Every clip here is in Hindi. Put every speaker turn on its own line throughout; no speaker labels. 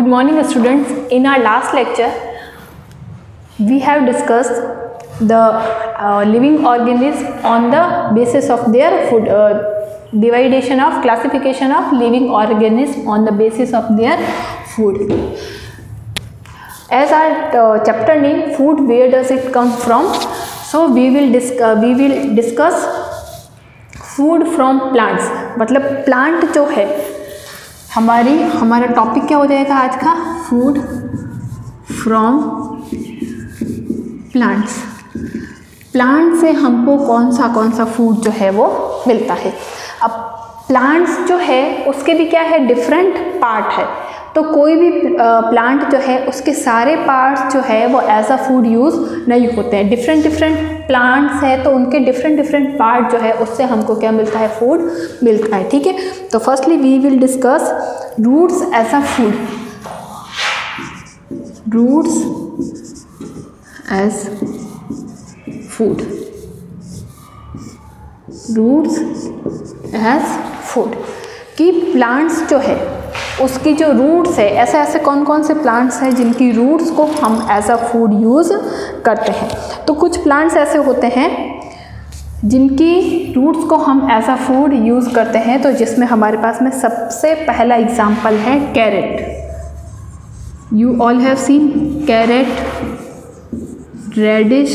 Good morning students. In our last lecture we have discussed the living organisms on the basis of their food, classification of living organisms on the basis of their food. As our chapter name, food, where does it come from? So we will discuss food from plants. मतलब प्लांट जो है हमारा टॉपिक क्या हो जाएगा आज का? Food from plants. प्लांट से हमको कौन सा फूड जो है वो मिलता है. अब प्लांट्स जो है उसके भी क्या है, डिफरेंट पार्ट है. तो कोई भी प्लांट जो है उसके सारे पार्ट्स जो है वो एज अ फूड यूज़ नहीं होते हैं. डिफरेंट प्लांट्स है तो उनके डिफरेंट पार्ट जो है उससे हमको क्या मिलता है, फूड मिलता है. ठीक है. तो firstly we will discuss roots as a food. Roots as food. Roots as food कि प्लांट्स जो है उसकी जो रूट्स है, ऐसे कौन से प्लांट्स हैं जिनकी रूट्स को हम एज अ फूड यूज़ करते हैं. तो कुछ प्लांट्स ऐसे होते हैं जिनकी रूट्स को हम एज अ फूड यूज़ करते हैं. तो जिसमें हमारे पास में सबसे पहला एग्जांपल है carrot. You all have seen carrot, radish,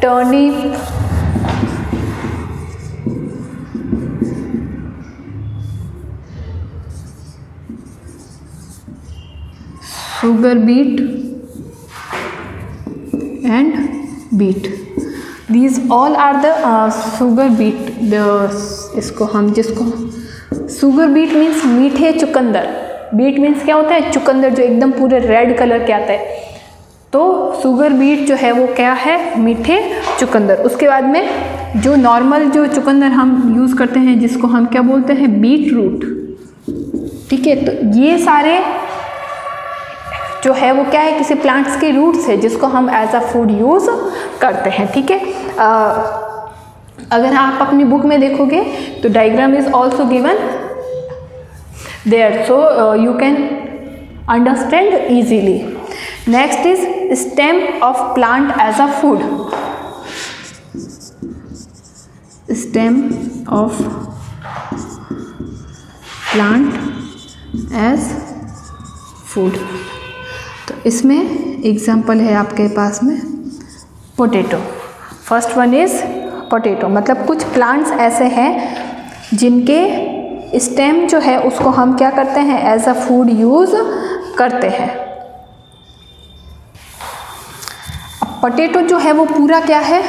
turnip, sugar beet and beet. These all are the sugar beet. जिसको sugar beet means मीठे चुकंदर. बीट मीन्स क्या होता है, चुकंदर जो एकदम पूरे रेड कलर के आता है. तो शुगर बीट जो है वो क्या है, मीठे चुकंदर. उसके बाद में जो नॉर्मल जो चुकंदर हम यूज़ करते हैं जिसको हम क्या बोलते हैं, बीट रूट. ठीक है. तो ये सारे जो है वो क्या है, किसी प्लांट्स की रूट्स है जिसको हम एज अ फूड यूज़ करते हैं. ठीक है. अगर आप अपनी बुक में देखोगे तो diagram is also given there, so you can understand easily. Next is stem of plant as a food. Stem of plant as food. तो इसमें एग्जाम्पल है आपके पास में potato. First one is potato. मतलब कुछ प्लांट्स ऐसे हैं जिनके स्टेम जो है उसको हम क्या करते हैं, एज अ फूड यूज़ करते हैं. अब पोटैटो जो है वो पूरा क्या है,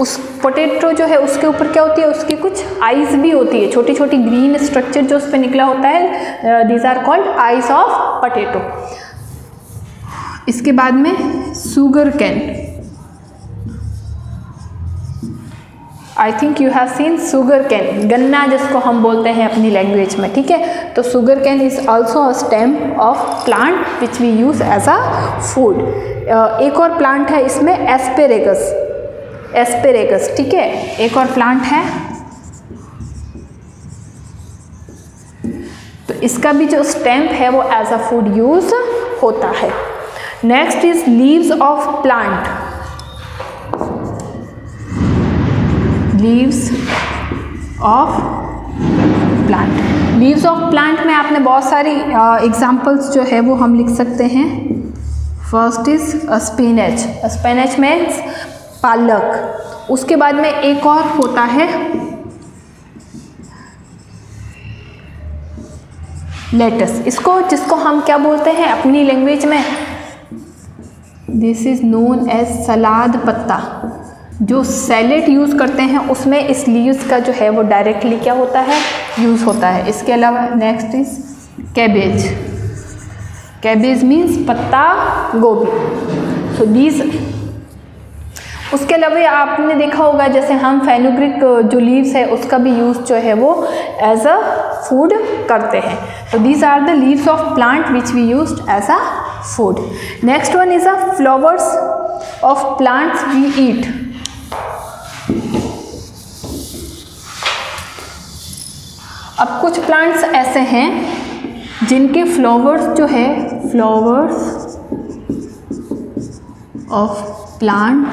उस पोटैटो जो है उसके ऊपर क्या होती है, उसकी कुछ आइज भी होती है, छोटी छोटी ग्रीन स्ट्रक्चर जो उस पर निकला होता है. These are called eyes of potato. इसके बाद में sugar cane. I think you have seen sugar cane, गन्ना जिसको हम बोलते हैं अपनी लैंग्वेज में. ठीक है. तो sugar cane is also a stem of plant which we use as a food. एक और प्लांट है इसमें एस्पेरेगस. ठीक है. एक और प्लांट है तो इसका भी जो स्टेम है वो एज अ फूड यूज होता है. Next is leaves of plant. Leaves of plant. Leaves of plant में आपने बहुत सारी एग्जांपल्स जो है वो हम लिख सकते हैं. First is spinach. Spinach means पालक. उसके बाद में एक और होता है लेटस. जिसको हम क्या बोलते हैं अपनी लैंग्वेज में, दिस इज नोन एज सलाद पत्ता. जो सैलेड यूज़ करते हैं उसमें इस लीव्स का जो है वो डायरेक्टली क्या होता है, यूज़ होता है. इसके अलावा next is cabbage. Cabbage means पत्ता गोभी. So these. उसके अलावा आपने देखा होगा जैसे हम फेनुग्रीक जो लीव्स है उसका भी यूज़ जो है वो एज अ फूड करते हैं. तो these are the leaves of plant which we used as a food. Next one is a flowers of plants we eat. अब कुछ प्लांट्स ऐसे हैं जिनके फ्लावर्स जो है, flowers of plant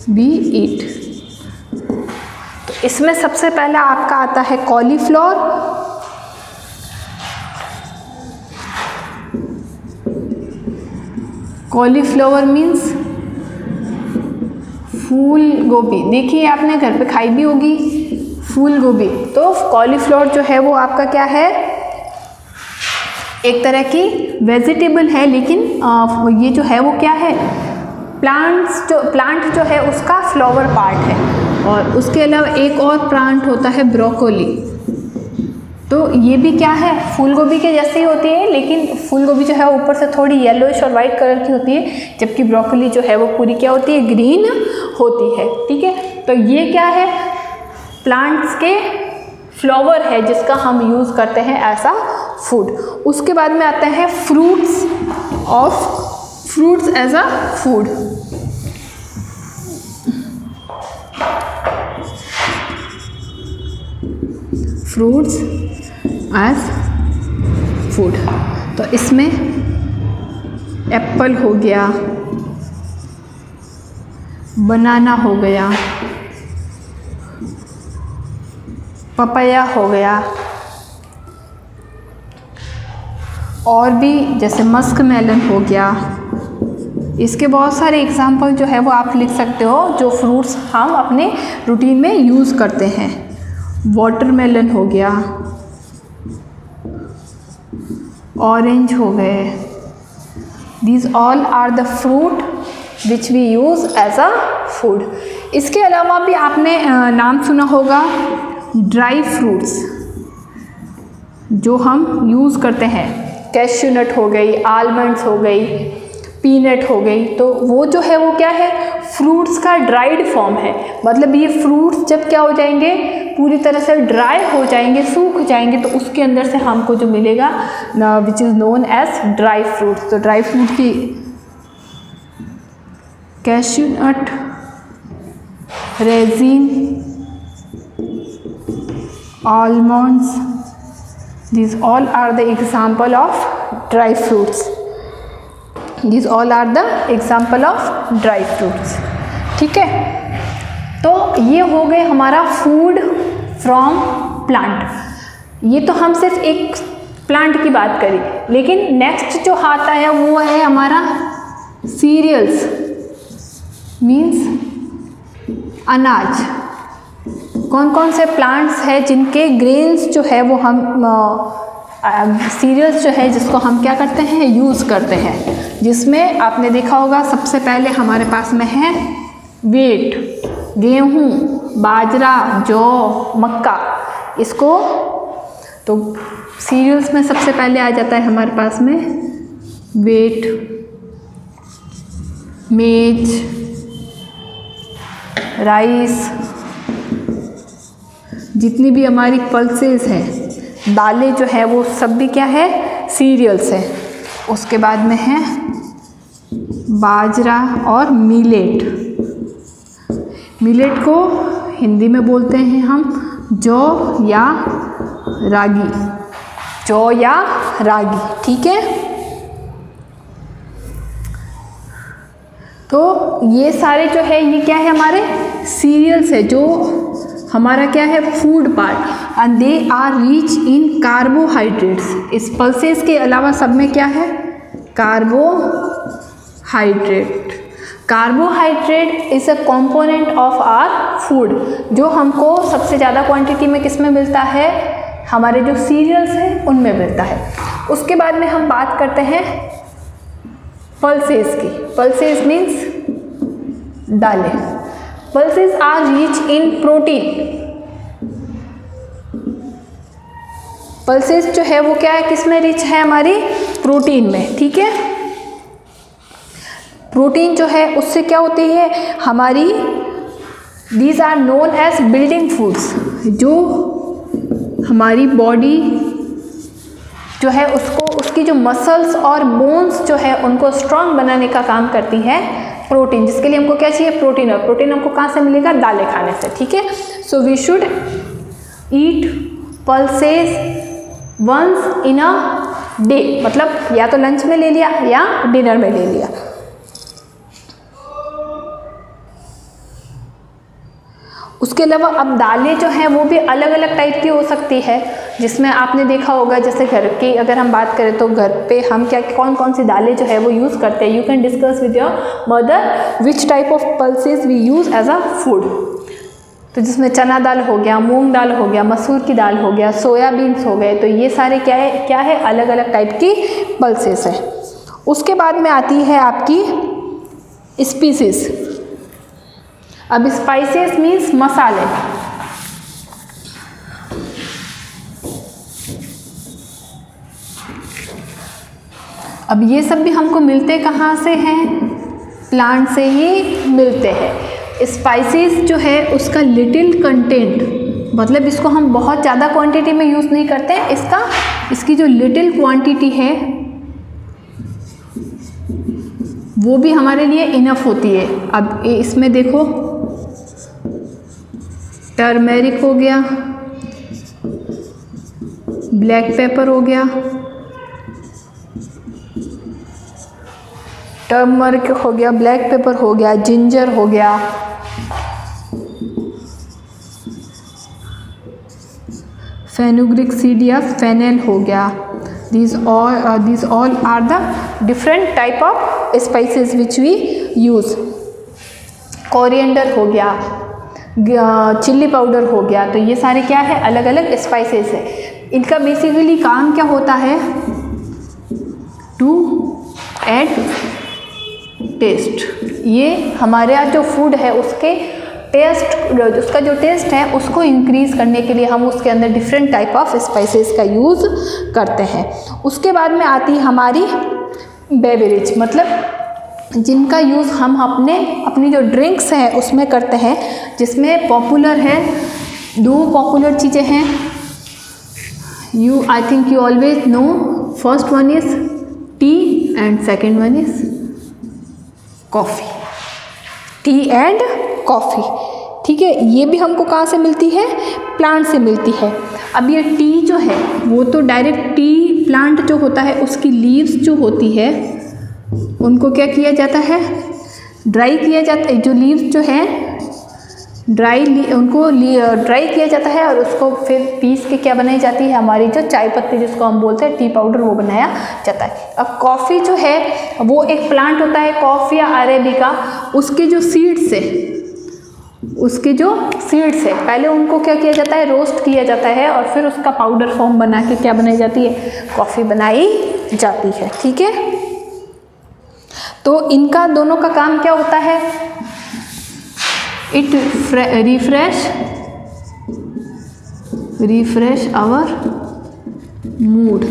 we eat. तो इसमें सबसे पहला आपका आता है कॉलीफ्लावर, कॉलीफ्लावर मीन्स फूल गोभी। देखिए आपने घर पे खाई भी होगी फूल गोभी। तो कॉलीफ्लावर जो है वो आपका क्या है, एक तरह की वेजिटेबल है, लेकिन ये जो है वो क्या है, प्लांट जो है उसका फ्लावर पार्ट है। और उसके अलावा एक और प्लांट होता है ब्रोकोली। तो ये भी क्या है, फूल गोभी के जैसे ही होती है, लेकिन फूल गोभी जो है ऊपर से थोड़ी येलोइश और वाइट कलर की होती है, जबकि ब्रोकोली जो है वो पूरी क्या होती है, ग्रीन होती है। ठीक है, तो ये क्या है, प्लांट्स के फ्लावर है जिसका हम यूज़ करते हैं एज अ फूड। उसके बाद में आते हैं fruits as a food. Fruits as food, तो इसमें एप्पल हो गया, बनाना हो गया, पपाया हो गया, और भी जैसे मस्क मेलन हो गया। इसके बहुत सारे एग्जाम्पल जो है वो आप लिख सकते हो जो फ्रूट्स हम अपने रूटीन में यूज़ करते हैं। वाटरमेलन हो गया, ऑरेंज हो गए, these all are the fruit which we use as a food. इसके अलावा भी आपने नाम सुना होगा ड्राई फ्रूट्स जो हम यूज़ करते हैं, कैश्यू नट हो गई, आलमंड्स हो गई, पीनट हो गई। तो वो जो है वो क्या है, फ्रूट्स का ड्राइड फॉर्म है। मतलब ये फ्रूट्स जब क्या हो जाएंगे, पूरी तरह से ड्राई हो जाएंगे, सूख जाएंगे, तो उसके अंदर से हमको जो मिलेगा which is known as dry fruits. तो ड्राई फ्रूट की cashew nut, raisin, almonds, these all are the example of dry fruits. These all are the example of dry fruits. ठीक है, तो ये हो गए हमारा फूड फ्रॉम प्लांट। ये तो हम सिर्फ एक प्लांट की बात करी, लेकिन नेक्स्ट जो आता है वो है हमारा सीरियल्स, मीन्स अनाज। कौन कौन से प्लांट्स हैं जिनके ग्रेन्स जो है वो हम सीरियल्स जो है जिसको हम क्या करते हैं, यूज़ करते हैं, जिसमें आपने देखा होगा सबसे पहले हमारे पास में है व्हीट, गेहूँ, बाजरा, जौ, मक्का। इसको तो सीरियल्स में सबसे पहले आ जाता है हमारे पास में व्हीट, मेज, राइस, जितनी भी हमारी पल्सेस हैं, दालें जो है वो सब भी क्या है, सीरियल्स है। उसके बाद में है बाजरा और मिलेट। मिलेट को हिंदी में बोलते हैं हम जौ या रागी, जौ या रागी। ठीक है, तो ये सारे जो है ये क्या है, हमारे सीरियल्स है जो हमारा क्या है, food part, and they are rich in carbohydrates. इस पल्सेस के अलावा सब में क्या है, carbohydrate. Carbohydrate is a component of our food, जो हमको सबसे ज़्यादा क्वांटिटी में किस में मिलता है, हमारे जो सीरियल्स हैं उनमें मिलता है। उसके बाद में हम बात करते हैं पल्सेस की। पल्सेस मीन्स दालें। Pulses are rich in protein. Pulses जो है वो क्या है, किस में रिच है, हमारी प्रोटीन में। ठीक है, प्रोटीन जो है उससे क्या होती है हमारी, these are known as building foods, जो हमारी बॉडी जो है उसको, उसकी जो मसल्स और बोन्स जो है उनको स्ट्रांग बनाने का काम करती है प्रोटीन, जिसके लिए हमको क्या चाहिए, प्रोटीन, और प्रोटीन हमको कहाँ से मिलेगा, दालें खाने से, ठीक है। So we should eat pulses once in a day, मतलब या तो लंच में ले लिया या डिनर में ले लिया। उसके अलावा अब दालें जो हैं वो भी अलग अलग टाइप की हो सकती है, जिसमें आपने देखा होगा जैसे घर की अगर हम बात करें तो घर पे हम क्या कौन कौन सी दालें जो है वो यूज़ करते हैं। You can discuss with your mother which type of pulses we use as a food. तो जिसमें चना दाल हो गया, मूंग दाल हो गया, मसूर की दाल हो गया, सोयाबीन्स हो गए, तो ये सारे क्या है अलग अलग टाइप की पल्सेस है। उसके बाद में आती है आपकी स्पीसीज। अब स्पाइसेस मीन्स मसाले। अब ये सब भी हमको मिलते कहाँ से हैं, प्लांट से ही मिलते हैं। स्पाइसेस जो है उसका लिटिल कंटेंट, मतलब इसको हम बहुत ज़्यादा क्वांटिटी में यूज़ नहीं करते हैं, इसकी जो लिटिल क्वांटिटी है वो भी हमारे लिए इनफ होती है। अब इसमें देखो टर्मेरिक हो गया, ब्लैक पेपर हो गया, टर्मरिक हो गया, ब्लैक पेपर हो गया, जिंजर हो गया, फेनुग्रिक सीड या फेनेल हो गया। these all are the different type of spices which we use। Coriander हो गया, चिल्ली पाउडर हो गया, तो ये सारे क्या है अलग अलग स्पाइसेस है। इनका बेसिकली काम क्या होता है, टू ऐड टेस्ट। ये हमारे यहाँ जो फूड है उसके उसका जो टेस्ट है उसको इंक्रीज़ करने के लिए हम उसके अंदर डिफरेंट टाइप ऑफ स्पाइसेस का यूज़ करते हैं। उसके बाद में आती है हमारी बेवरेज, मतलब जिनका यूज़ हम अपनी जो ड्रिंक्स हैं उसमें करते हैं, जिसमें पॉपुलर है, दो पॉपुलर चीज़ें हैं। आई think you always no, first one is T and second one is coffee. T and coffee, ठीक है। ये भी हमको कहाँ से मिलती है, प्लांट से मिलती है। अब ये टी जो है वो तो डायरेक्ट टी प्लांट जो होता है उसकी लीव्स जो होती है उनको क्या किया जाता है, ड्राई किया जाता है। जो लीव्स जो है उनको ड्राई किया जाता है और उसको फिर पीस के क्या बनाई जाती है, हमारी जो चाय पत्ती जिसको हम बोलते हैं टी पाउडर, वो बनाया जाता है। अब कॉफ़ी जो है वो एक प्लांट होता है, कॉफ़ी या अरेबिका, उसके जो सीड्स है पहले उनको क्या किया जाता है, रोस्ट किया जाता है और फिर उसका पाउडर फॉर्म बना के क्या बनाई जाती है, कॉफ़ी बनाई जाती है, ठीक है। तो इनका दोनों का काम क्या होता है, it refresh our mood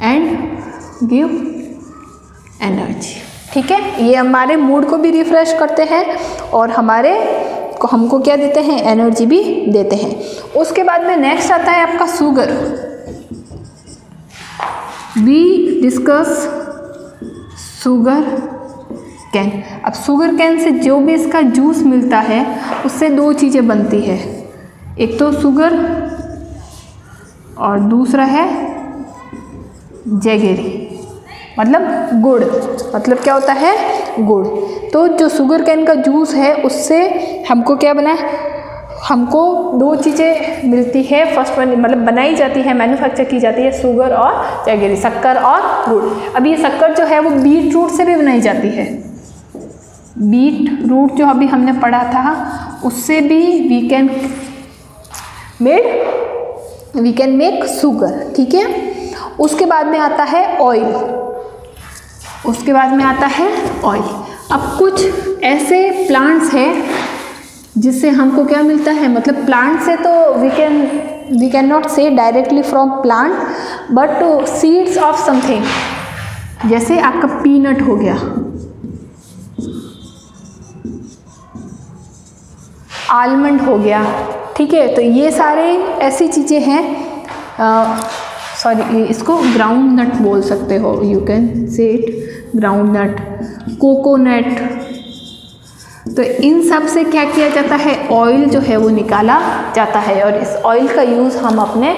and give energy, ठीक है। ये हमारे मूड को भी रिफ्रेश करते हैं और हमको क्या देते हैं, एनर्जी भी देते हैं। उसके बाद में नेक्स्ट आता है आपका sugar. We discuss sugar cane. अब शुगर कैन से जो भी इसका जूस मिलता है उससे दो चीज़ें बनती है, एक तो शुगर और दूसरा है जैगरी, मतलब गुड़, मतलब क्या होता है, गुड़। तो जो शुगर कैन का जूस है उससे हमको क्या बना है, हमको दो चीज़ें मिलती है। फर्स्ट वन मतलब बनाई जाती है, मैन्युफैक्चर की जाती है शुगर और जैगरी, शक्कर और गुड़। अब ये शक्कर जो है वो बीट रूट से भी बनाई जाती है। बीट रूट जो अभी हमने पढ़ा था उससे भी वी कैन मेक शुगर, ठीक है। उसके बाद में आता है ऑयल। अब कुछ ऐसे प्लांट्स हैं जिससे हमको क्या मिलता है, मतलब प्लांट से तो वी कैन नॉट से directly from plant, but seeds of something, जैसे आपका पीनट हो गया, आलमंड हो गया, ठीक है। तो ये सारे ऐसी चीज़ें हैं, इसको ग्राउंड नट बोल सकते हो, you can say it groundnut, coconut. तो इन सब से क्या किया जाता है, ऑयल जो है वो निकाला जाता है और इस ऑयल का यूज़ हम अपने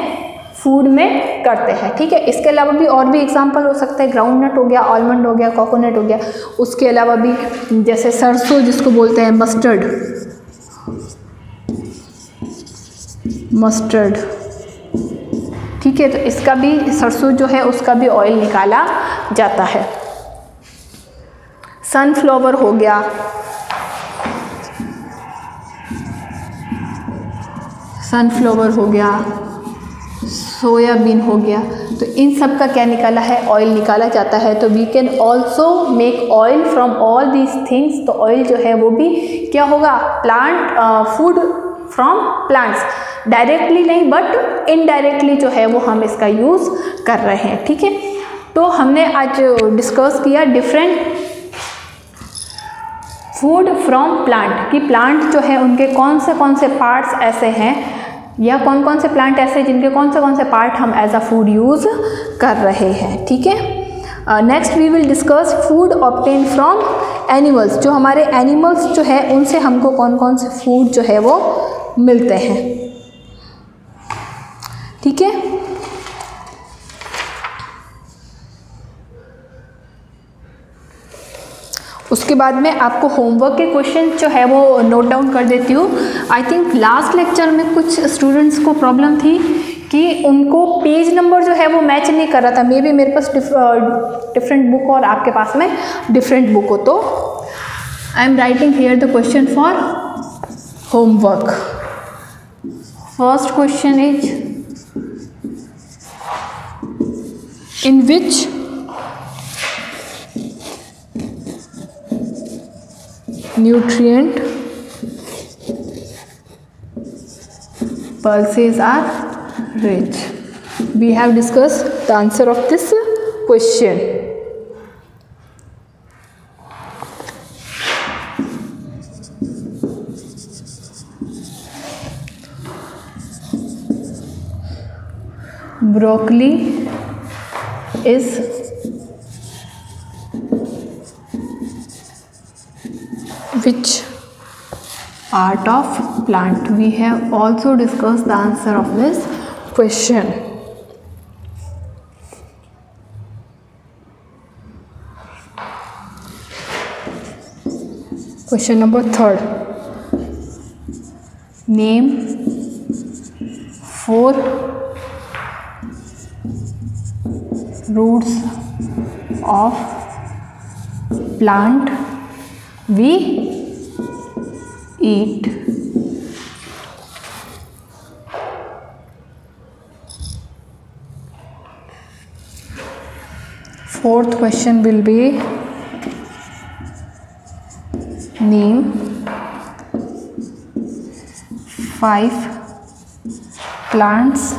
फूड में करते हैं। ठीक है, इसके अलावा भी और भी एग्जांपल हो सकते हैं, ग्राउंडनट हो गया, आलमंड हो गया, कोकोनट हो गया। उसके अलावा भी जैसे सरसों जिसको बोलते हैं मस्टर्ड, मस्टर्ड। ठीक है, तो इसका भी, सरसों जो है उसका भी ऑयल निकाला जाता है। सनफ्लावर हो गया, सनफ्लावर हो गया, सोयाबीन हो गया। तो इन सब का क्या निकाला है, ऑयल निकाला जाता है। तो we can also make oil from all these things. तो ऑयल जो है वो भी क्या होगा, plant food from plants. Directly नहीं बट इनडायरेक्टली जो है वो हम इसका यूज़ कर रहे हैं। ठीक है, तो हमने आज डिस्कस किया डिफरेंट फूड फ्रॉम प्लांट, कि प्लांट जो है उनके कौन से पार्ट्स ऐसे हैं या कौन से प्लांट ऐसे जिनके कौन से पार्ट हम एज अ फूड यूज़ कर रहे हैं। ठीक है, next we will discuss food obtain from animals. जो हमारे एनिमल्स जो है उनसे हमको कौन से फूड जो है वो मिलते हैं। ठीक है, उसके बाद में आपको होमवर्क के क्वेश्चन जो है वो नोट डाउन कर देती हूँ। आई थिंक लास्ट लेक्चर में कुछ स्टूडेंट्स को प्रॉब्लम थी कि उनको पेज नंबर जो है वो मैच नहीं कर रहा था। मे बी मेरे पास डिफरेंट बुक और आपके पास में डिफरेंट बुक हो। तो I am writing here the question for homework. First question is, in which nutrient pulses are rich? We have discussed the answer of this question. Broccoli is which part of plant? We have also discussed the answer of this question. Question number 3rd. Name 4 roots of plant we eat. Fourth question will be, name 5 plants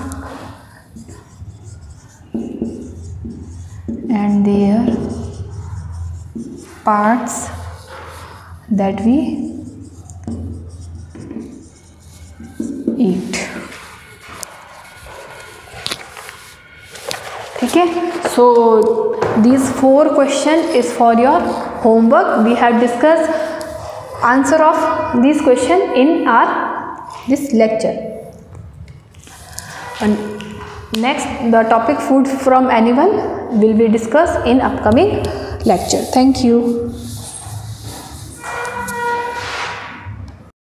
and their parts that we eat. ठीक है, so these 4 question is for your homework. We have discussed answer of this question in this lecture. And next, the topic food from animal will be discussed in upcoming lecture. Thank you.